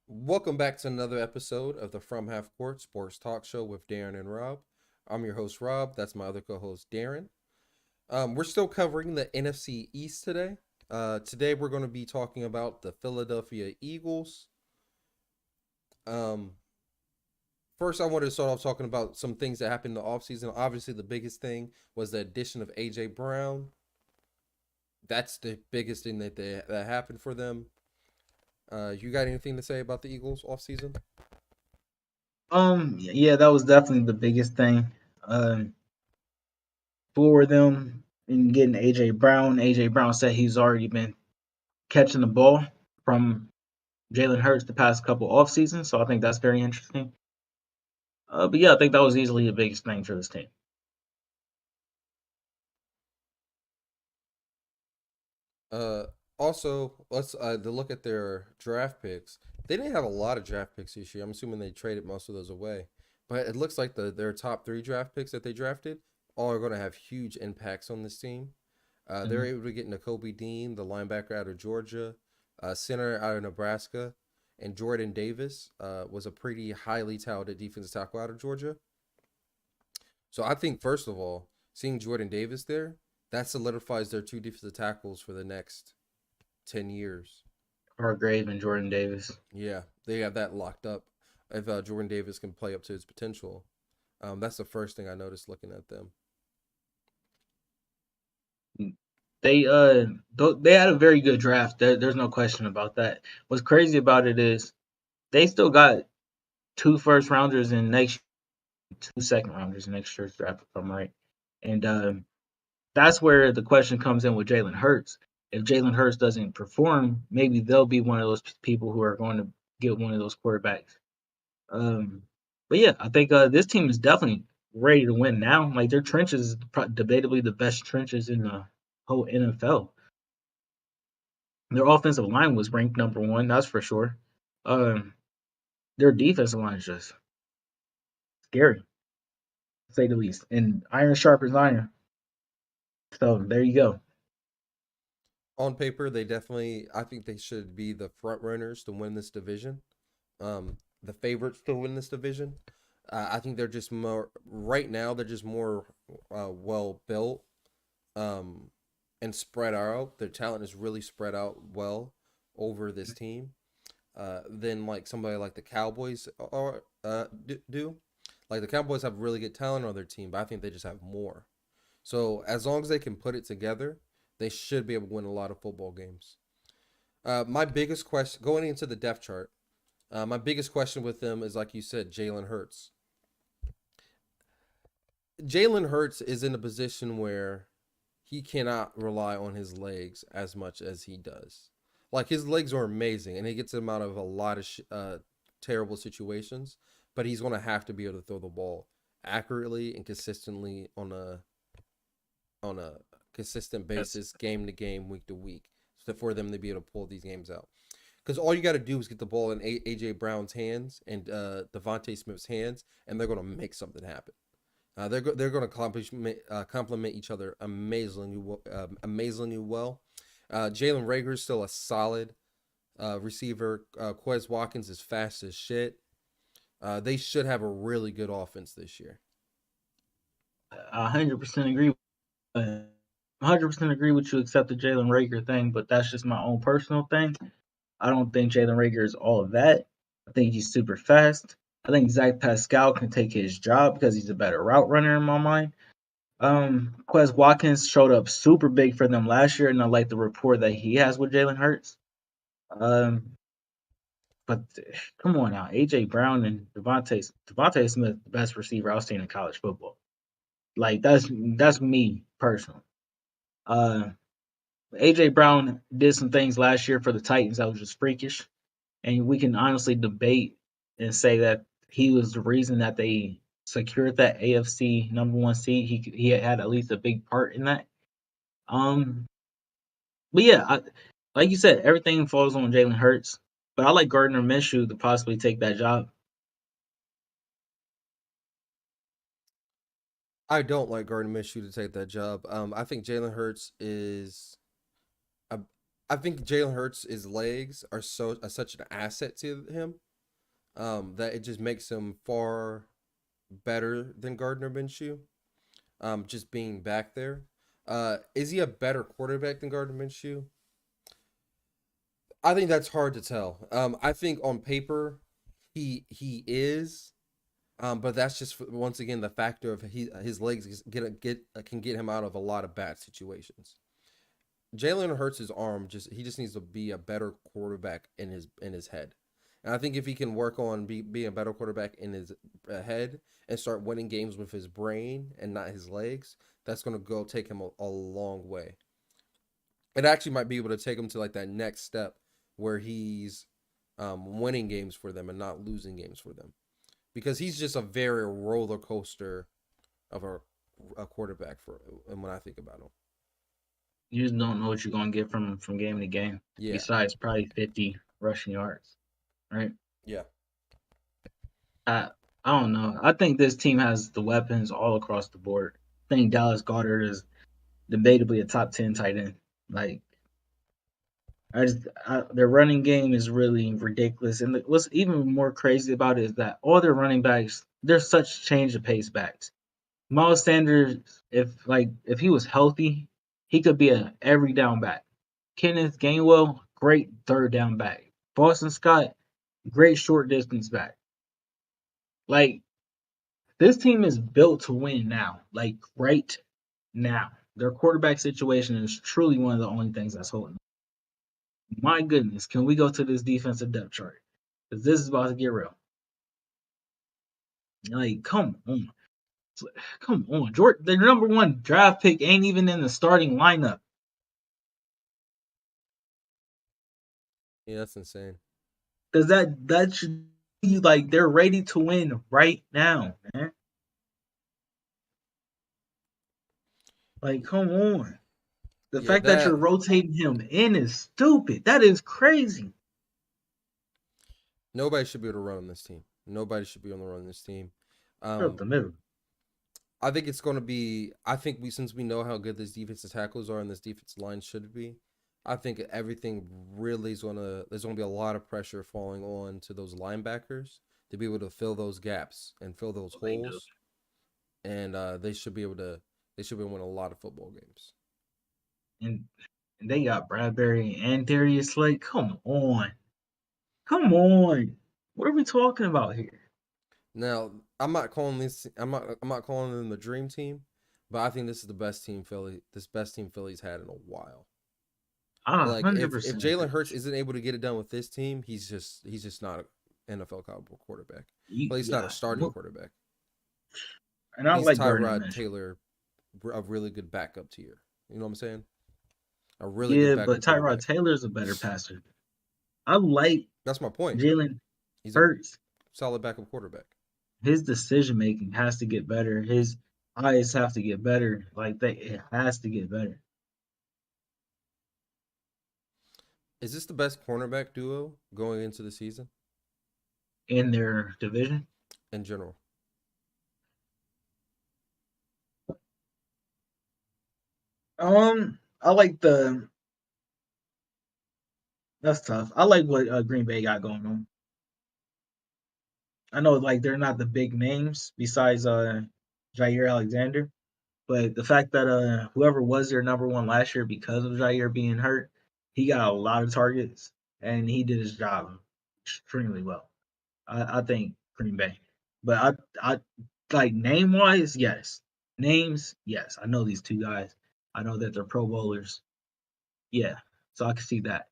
Welcome back to another episode of the From Half Court Sports Talk Show with Darren and Rob. I'm your host, Rob. That's my other co host, Darren. We're still covering the NFC East today. Today, we're going to be talking about the Philadelphia Eagles. Um, First, I wanted to start off talking about some things that happened in the offseason. Obviously, the biggest thing was the addition of A.J. Brown. That's the biggest thing that happened for them. You got anything to say about the Eagles offseason? Yeah, that was definitely the biggest thing um, for them in getting AJ Brown. AJ Brown said he's already been catching the ball from Jalen Hurts the past couple off seasons, so I think that's very interesting. But yeah, I think that was easily the biggest thing for this team. Uh, Also, let's to look at their draft picks. They didn't have a lot of draft picks this year. I'm assuming they traded most of those away. But it looks like their top three draft picks that they drafted all are going to have huge impacts on this team. They're Mhm. able to get Nakobe Dean, the linebacker out of Georgia, center out of Nebraska, and Jordan Davis was a pretty highly touted defensive tackle out of Georgia. So I think first of all, seeing Jordan Davis there, that solidifies their two defensive tackles for the next 10 years. Hargrave and Jordan Davis. Yeah, they have that locked up. If Jordan Davis can play up to his potential, that's the first thing I noticed looking at them. They they had a very good draft. There's no question about that. What's crazy about it is they still got two first rounders in next, two second rounders in next year's draft, if I'm right. And that's where the question comes in with Jalen Hurts. If Jalen Hurts doesn't perform, maybe they'll be one of those people who are going to get one of those quarterbacks. Um, but yeah, I think this team is definitely ready to win now. Like their trenches is debatably the best trenches in the whole NFL. Their offensive line was ranked number one, that's for sure. Um, their defensive line is just scary, to say the least. And iron sharpens iron. So there you go. On paper, they definitely, I think they should be the front runners to win this division, the favorites to win this division. I think they're just more, right now, they're just more well built um, and spread out. Their talent is really spread out well over this team than like somebody like the Cowboys do. Like the Cowboys have really good talent on their team, but I think they just have more. So as long as they can put it together, they should be able to win a lot of football games. My biggest question going into the depth chart, my biggest question with them is like you said, Jalen Hurts. Jalen Hurts is in a position where he cannot rely on his legs as much as he does. Like his legs are amazing, and he gets him out of a lot of terrible situations. But he's going to have to be able to throw the ball accurately and consistently on a consistent Yes. basis, game to game, week to week, so for them to be able to pull these games out. Because all you got to do is get the ball in AJ Brown's hands and Devontae Smith's hands, and they're going to make something happen. They're going to complement each other amazingly well. Jalen Rager is still a solid receiver. Quez Watkins is fast as shit. They should have a really good offense this year. 100% agree. 100% agree with you, except the Jalen Rager thing, but that's just my own personal thing. I don't think Jalen Rager is all of that. I think he's super fast. I think Zach Pascal can take his job because he's a better route runner in my mind. Quez Watkins showed up super big for them last year, and I like the rapport that he has with Jalen Hurts. Um, but come on now, AJ Brown and Devontae Smith, the best receiver I've seen in college football. Like that's me personally. Uh, AJ Brown did some things last year for the Titans that was just freakish, and we can honestly debate and say that he was the reason that they secured that AFC number one seed. He had at least a big part in that. Um, but yeah, like you said, everything falls on Jalen Hurts. But I like Gardner Minshew to possibly take that job. I don't like Gardner Minshew to take that job. I think Jalen Hurts is. I think Jalen Hurts' legs are such an asset to him, that it just makes him far better than Gardner Minshew. Just being back there. Is he a better quarterback than Gardner Minshew? I think that's hard to tell. I think on paper he is, but that's just once again the factor of his legs can get him out of a lot of bad situations. Jalen Hurts' arm he just needs to be a better quarterback in his head. And I think if he can work on being a better quarterback in his head and start winning games with his brain and not his legs, that's going to go take him a long way. It actually might be able to take him to like that next step where he's winning games for them and not losing games for them, because he's just a very roller coaster of a quarterback for. And when I think about him, You just don't know what you're gonna get from game to game. yeah, Besides probably 50 rushing yards, right? yeah, I I don't know. I think this team has the weapons all across the board. I think Dallas Goddard is debatably a top 10 tight end. Like their running game is really ridiculous. And what's even more crazy about it is that all their running backs, they're such change of pace backs. Miles Sanders, if he was healthy, he could be a every down back. Kenneth Gainwell, great third down back. Boston Scott, great short distance back. Like this team is built to win now. Like right now. Their quarterback situation is truly one of the only things that's holding. My goodness, can we go to this defensive depth chart? Because this is about to get real. Like, come on, Jordan. The number one draft pick ain't even in the starting lineup. yeah. That's insane. Because that should be like they're ready to win right now, man. Like, come on. The Yeah, fact that you're that rotating him in is stupid. That is crazy. nobody should be able to run on this team. Nobody should be on the run on this team. Up Um, the middle. I think it's going to be. I think since we know how good this defensive tackles are and this defensive line should be, I think everything really is going to. There's going to be a lot of pressure falling on to those linebackers to be able to fill those gaps and fill those They do. holes, and they should be able to. They should be able to win a lot of football games. And, and they got Bradbury and Darius Slade. Come on. Come on. What are we talking about here? Now, I'm not calling this. I'm not calling them the dream team, but I think this is the best team Philly. This best team Philly's had in a while. I Like if 100% agree Jalen with Hurts isn't able to get it done with this team, he's just not an NFL caliber quarterback. you. Well, he's not a Yeah. starting quarterback. And I He's like Gardner Tyrod Minshew. Taylor, a really good backup tier. You know what I'm saying? A really good Yeah, but backup Tyrod quarterback. Taylor's a better passer. I like That's my point. Jalen He's a Hurts. solid backup quarterback. His decision making has to get better. His eyes have to get better. Like they, it has to get better Is this the best cornerback duo going into the season in their division. in general? I like the. That's tough. I like what Green Bay got going on. I know like they're not the big names besides Jair Alexander, but the fact that whoever was their number one last year because of Jair being hurt, he got a lot of targets and he did his job extremely well. I think Green Bay, but I like name wise, yes. Names, yes. I know these two guys. I know that they're Pro Bowlers. Yeah, so I can see that.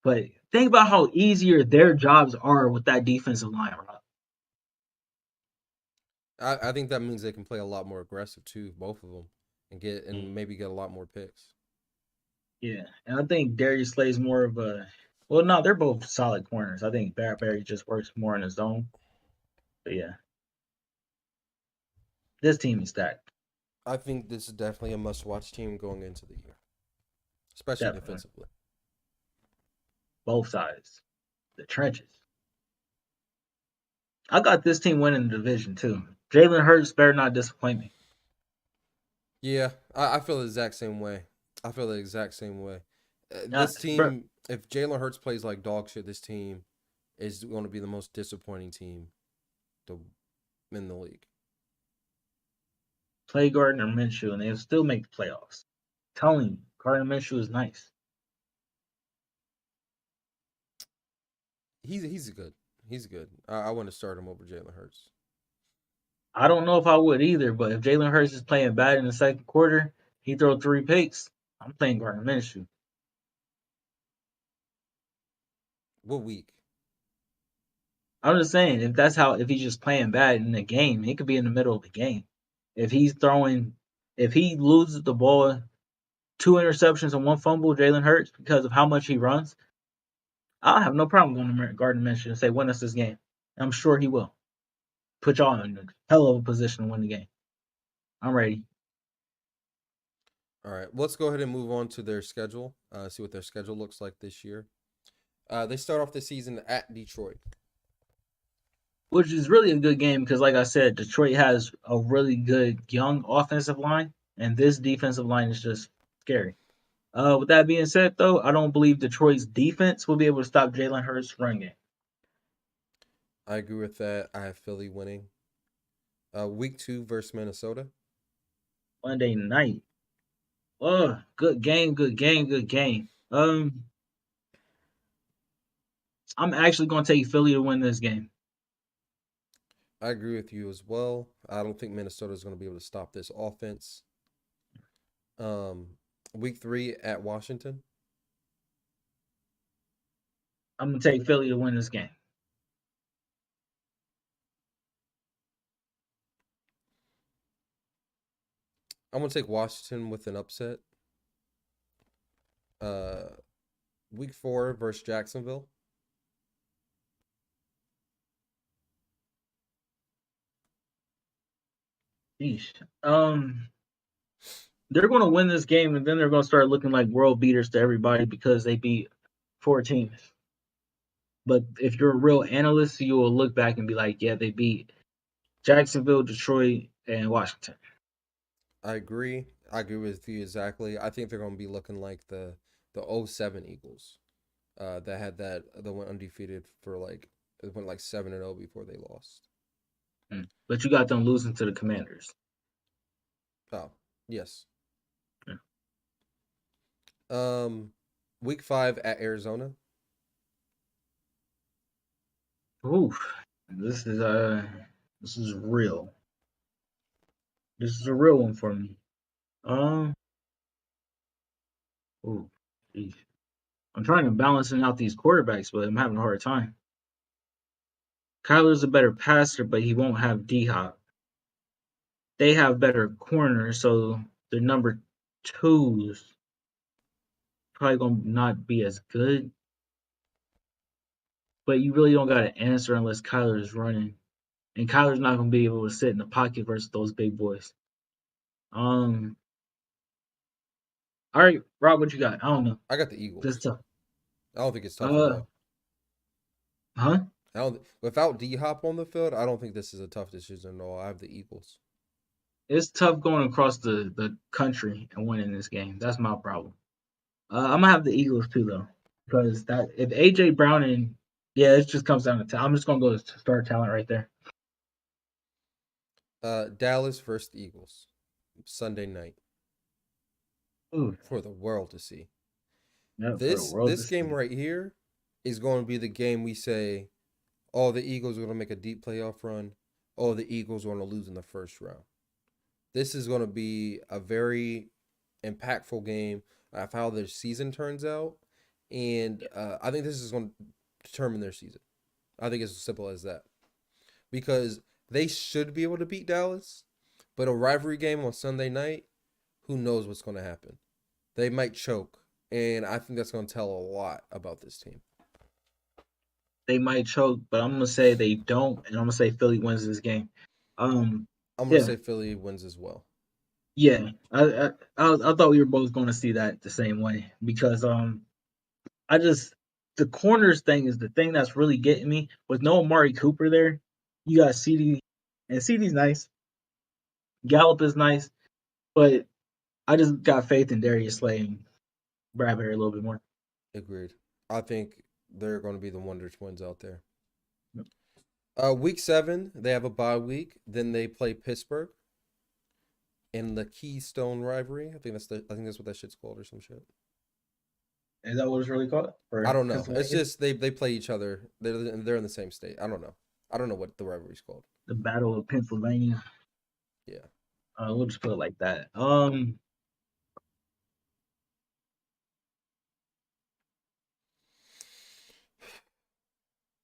But think about how easier their jobs are with that defensive line, Rob. I think that means they can play a lot more aggressive too, both of them, and maybe get a lot more picks. Yeah, and I think Darius Slay's more of a. Well, no, they're both solid corners. I think Barry just works more in his zone. But yeah, this team is stacked. I think this is definitely a must-watch team going into the year, especially Definitely. defensively. Both sides. The trenches. I got this team winning the division too. Jalen Hurts better not disappoint me. Yeah, I feel the exact same way. I feel the exact same way. This Bro, team, if Jalen Hurts plays like dog shit, this team is going to be the most disappointing team to in the league. play Gardner Minshew and they'll still make the playoffs. Telling you, Gardner Minshew is nice. He's good. He's good. I want to start him over Jalen Hurts. I don't know if I would either, but if Jalen Hurts is playing bad in the second quarter, he throw 3 picks. I'm playing Gardner Minshew. What week? I'm just saying, if he's just playing bad in the game, it could be in the middle of the game. If if he loses the ball, 2 interceptions and 1 fumble, Jalen Hurts, because of how much he runs, I'll have no problem going to Gardner Minshew and say, win us this game. I'm sure he will. Put y'all in a hell of a position to win the game. I'm ready. All right, let's go ahead and move on to their schedule. See what their schedule looks like this year. They start off the season at Detroit. Which is really a good game because, like I said, Detroit has a really good young offensive line, and this defensive line is just scary. With that being said, though, I don't believe Detroit's defense will be able to stop Jalen Hurts' run game. I agree with that. I have Philly winning. Week 2 versus Minnesota. Monday night. Oh, good game, good game, good game. I'm actually going to take Philly to win this game. I agree with you as well. I don't think Minnesota is going to be able to stop this offense. Um, week 3 at Washington. I'm going to take Philly to win this game. I'm going to take Washington with an upset. Uh, week 4 versus Jacksonville. Sheesh. They're going to win this game, and then they're going to start looking like world beaters to everybody because they beat 4 teams. But if you're a real analyst, you will look back and be like, yeah, they beat Jacksonville, Detroit, and Washington. I agree. I agree with you exactly. I think they're going to be looking like the '07 Eagles. That had that went undefeated for like it went like 7-0 before they lost. But you got them losing to the Commanders. Oh, yes. Yeah. Week 5 at Arizona. Oof. This is real. This is a real one for me. Um ooh, geez. I'm trying to balancing out these quarterbacks, but I'm having a hard time. Kyler's a better passer, but he won't have D Hop. They have better corners, so the number twos probably gonna not be as good. But you really don't got to answer unless Kyler is running, and Kyler's not gonna be able to sit in the pocket versus those big boys. Um. All right, Rob, what you got? I don't know. I got the This is Eagles. tough. I don't think it's tough at Uh, all. huh? I don't without D Hop on the field. I don't think this is a tough decision at all. I have the Eagles. It's tough going across the country and winning this game. That's my problem. I'm gonna have the Eagles too, though, because that if AJ Brown and yeah, it just comes down to talent. I'm just gonna go to star talent right there. Dallas versus the Eagles, Sunday night Ooh, for the world to see. yeah, for the world to This game see. right here is going to be the game we say, oh, the Eagles are going to make a deep playoff run. Oh, the Eagles are going to lose in the first round. This is going to be a very impactful game of how their season turns out, and I think this is going to determine their season. I think it's as simple as that because they should be able to beat Dallas, but a rivalry game on Sunday night, who knows what's going to happen? They might choke, and I think that's going to tell a lot about this team. They might choke, but I'm gonna say they don't, and I'm gonna say Philly wins this game. Um, I'm going to yeah, say Philly wins as well. yeah. I thought we were both going to see that the same way because I just the corners thing is the thing that's really getting me. With no Amari Cooper there, you got CD, and CD's nice. Gallup is nice, but I just got faith in Darius Slay. Bradbury a little bit more. Agreed. I think they're going to be the Wonder Twins out there. Yep. Week 7, they have a bye week. Then they play Pittsburgh in the Keystone rivalry. I think that's what that shit's called or some shit. Is that what it's really called I for don't know. It's Pennsylvania? just they play each other. They're in the same state. I don't know. I don't know what the rivalry's called. The Battle of Pennsylvania. Yeah. We'll just put it like that.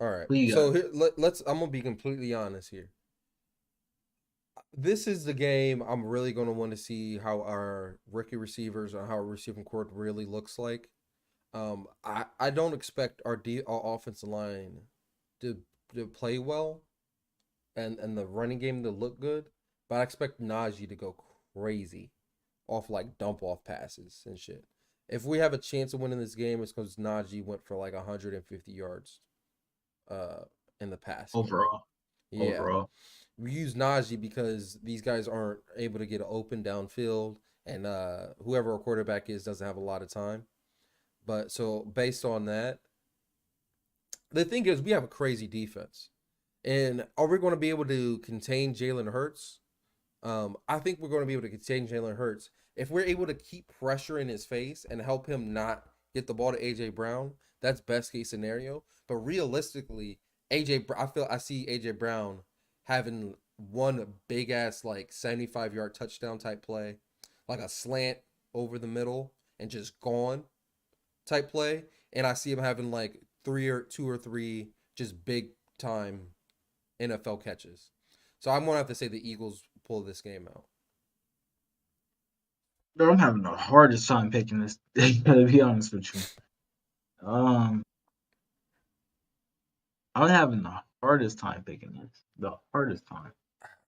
All right. Who you got? So here, let's. I'm gonna be completely honest here. This is the game I'm really gonna want to see how our rookie receivers or how our receiving court really looks like. I don't expect our offensive line to to play well and the running game to look good, but I expect Najee to go crazy off like dump off passes and shit. If we have a chance of winning this game, it's because Najee went for like 150 yards uh in the past game. Overall. Yeah. Overall. We use Najee because these guys aren't able to get open downfield and whoever our quarterback is doesn't have a lot of time. But so based on that, the thing is we have a crazy defense. And are we going to be able to contain Jalen Hurts? I think we're going to be able to contain Jalen Hurts if we're able to keep pressure in his face and help him not get the ball to AJ Brown. That's best case scenario. But realistically, I see AJ Brown having one big ass like 75-yard touchdown type play, like a slant over the middle and just gone type play, and I see him having like two or three just big time NFL catches. So I'm gonna have to say the Eagles pull this game out. Bro, I'm having the hardest time picking this. To be honest with you, um, I'm having the hardest time picking this. The hardest time.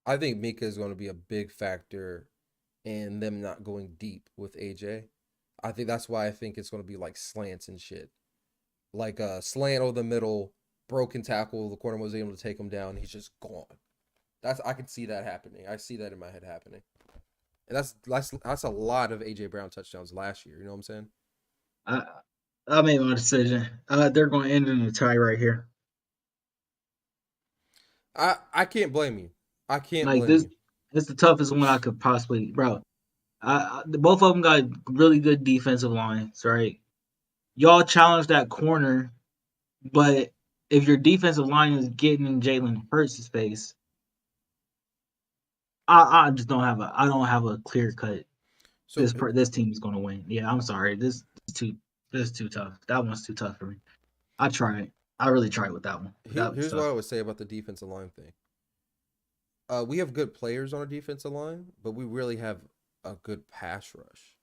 I think Mika is going to be a big factor in them not going deep with AJ. I think that's why I think it's going to be like slants and shit, like a slant over the middle, broken tackle. The corner was able to take him down. He's just gone. I can see that happening. I see that in my head happening. And that's a lot of AJ Brown touchdowns last year. You know what I'm saying? I I made my decision. They're going to end in a tie right here. I can't blame you. I can't Like blame this, you. it's the toughest one I could possibly, bro. Both of them got really good defensive lines, right? Y'all challenge that corner, but if your defensive line is getting in Jalen Hurts' face, I just don't have a clear cut. So This team is going to win. Yeah, I'm sorry. This is too tough. That one's too tough for me. I tried. I really tried with that one. That was here's what tough. I would say about the defensive line thing. We have good players on our defensive line, but we really have a good pass rush.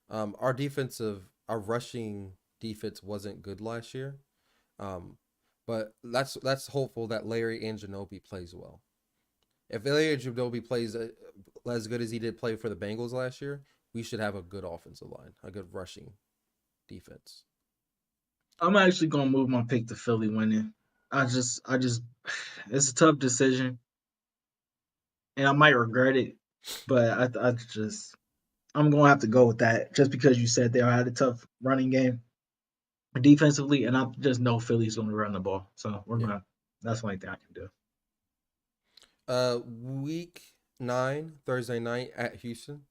Our rushing defense wasn't good last year. Um, but that's hopeful that Larry Anjanobi plays well. If Larry Anjanobi plays as good as he did play for the Bengals last year, we should have a good offensive line, a good rushing defense. I'm actually going to move my pick to Philly winning. I just, it's a tough decision, and I might regret it, but I'm going to have to go with that just because you said they had a tough running game defensively, and I just know Philly's going to run the ball. So we're Yeah. gonna. That's the only thing I can do. Week 9, Thursday night at Houston.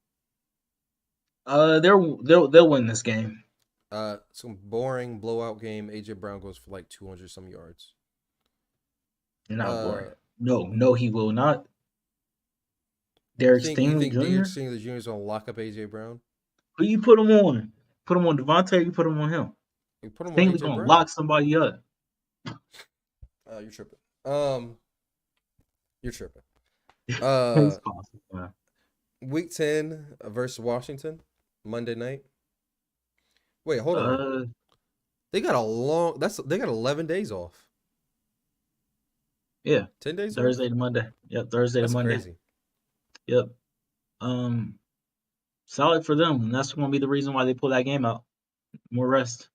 They'll win this game. Some boring blowout game. AJ Brown goes for like 200 some yards. You're not Uh, boring. No, he will not. you Derek think you Stingley think Derek Jr. Stingley Jr. is gonna lock up AJ Brown? Who you put him on? Put him on Devontae. You put him on him. You put him on Stingley AJ gonna Brown. lock somebody up. You're tripping. You're tripping. Uh, It's possible. Man. week 10 versus Washington, Monday night. Wait, hold on. Uh, They got 11 days off. yeah. 10 days off. Thursday to Monday. Yep. Thursday to That's Monday. crazy. Yep. Um, Solid for them, and that's gonna be the reason why they pull that game out. More rest.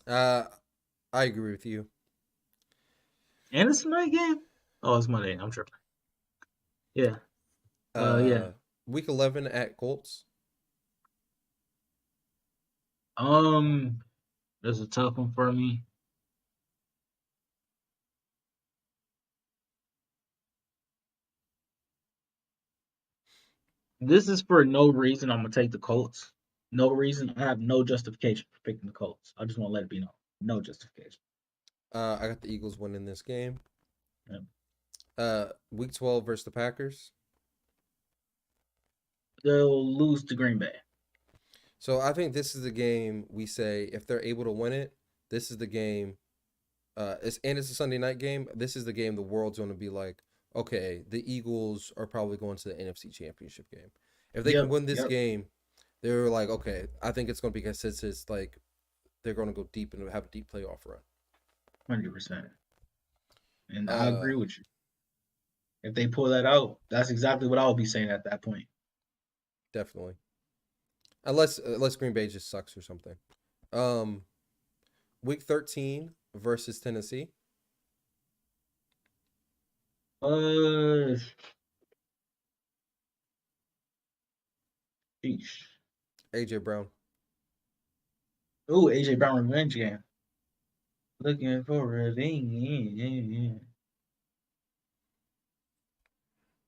Uh, I agree with you. And it's a night game. Oh, it's Monday. I'm tripping. Yeah. Yeah. Uh, week 11 at Colts. Um, that's a tough one for me. This is for no reason. I'm gonna take the Colts. No reason. I have no justification for picking the Colts. I just want to let it be known. No justification. I got the Eagles winning this game. Yeah. Week 12 versus the Packers. They'll lose to Green Bay. So I think this is the game we say if they're able to win it, this is the game. It's a Sunday night game. This is the game the world's going to be like, okay, the Eagles are probably going to the NFC Championship game. If they can Yep. win this Yep. game, they're like, okay, I think it's going to be consensus. Like they're going to go deep and have a deep playoff run. 100%. And I Uh, agree with you. If they pull that out, that's exactly what I would be saying at that point. Definitely. Unless Green Bay just sucks or something. Um, Week 13 versus Tennessee. Uh, sheesh. AJ Brown. Ooh, AJ Brown revenge game. Looking for revenge.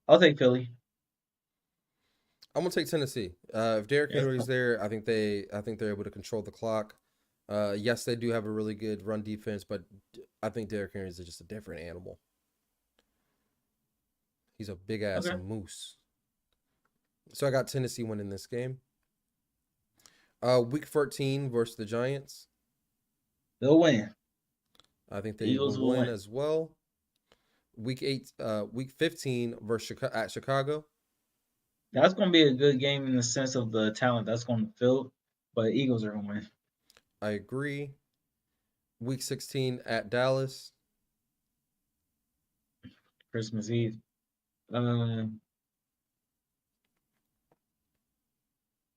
I'll take Philly. I'm gonna take Tennessee. If Derrick Yeah. Henry's there, I think they're able to control the clock. Yes, they do have a really good run defense, but I think Derrick Henry is just a different animal. He's a big ass Okay. moose. So I got Tennessee winning this game. Week 14 versus the Giants. They'll win. I think The they will Eagles will win win. as well. Week 15 versus at Chicago. That's going to be a good game in the sense of the talent that's going to fill, but Eagles are going to win. I agree. Week 16 at Dallas. Christmas Eve. Uh,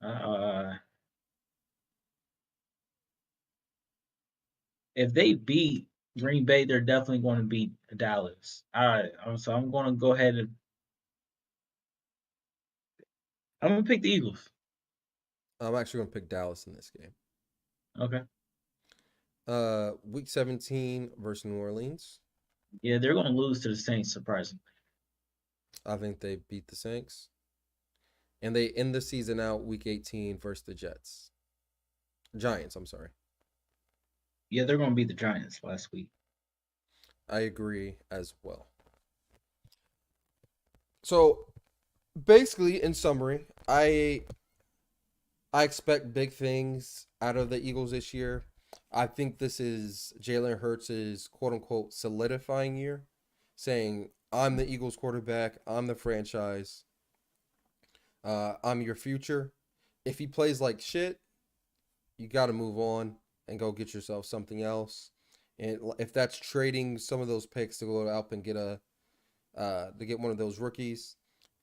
uh, if they beat Green Bay, they're definitely going to beat Dallas. All right, so I'm going to go ahead and I'm going to pick the Eagles. I'm actually gonna pick Dallas in this game. Okay. Week 17 versus New Orleans. Yeah, they're going to lose to the Saints, surprisingly. I think they beat the Saints. And they end the season out week 18 versus the Jets. Giants, I'm sorry. Yeah, they're going to beat the Giants last week. I agree as well. So basically, in summary, I expect big things out of the Eagles this year. I think this is Jalen Hurts' quote unquote solidifying year, saying, I'm the Eagles quarterback, I'm the franchise, I'm your future. If he plays like shit, you got to move on and go get yourself something else. And if that's trading some of those picks to go up and get to get one of those rookies,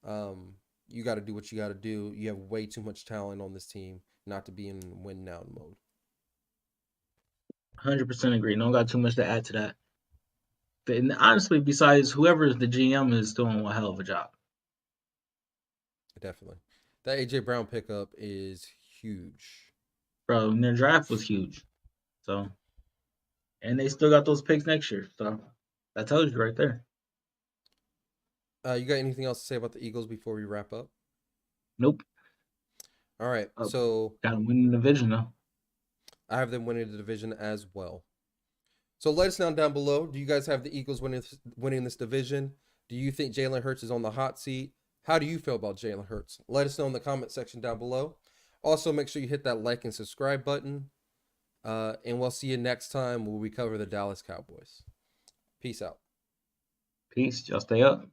you got to do what you got to do. You have way too much talent on this team not to be in win now mode. 100% agree. No got too much to add to that. And honestly, besides whoever the GM is doing a hell of a job. Definitely, that AJ Brown pickup is huge. Bro, and their draft was huge. So, and they still got those picks next year. So, that tells you right there. You got anything else to say about the Eagles before we wrap up? Nope. All right, so Got to win the division though. I have them winning the division as well. So let us know down below. Do you guys have the Eagles winning this division? Do you think Jalen Hurts is on the hot seat? How do you feel about Jalen Hurts? Let us know in the comment section down below. Also, make sure you hit that like and subscribe button. And we'll see you next time where we cover the Dallas Cowboys. Peace out. Peace. Y'all stay up.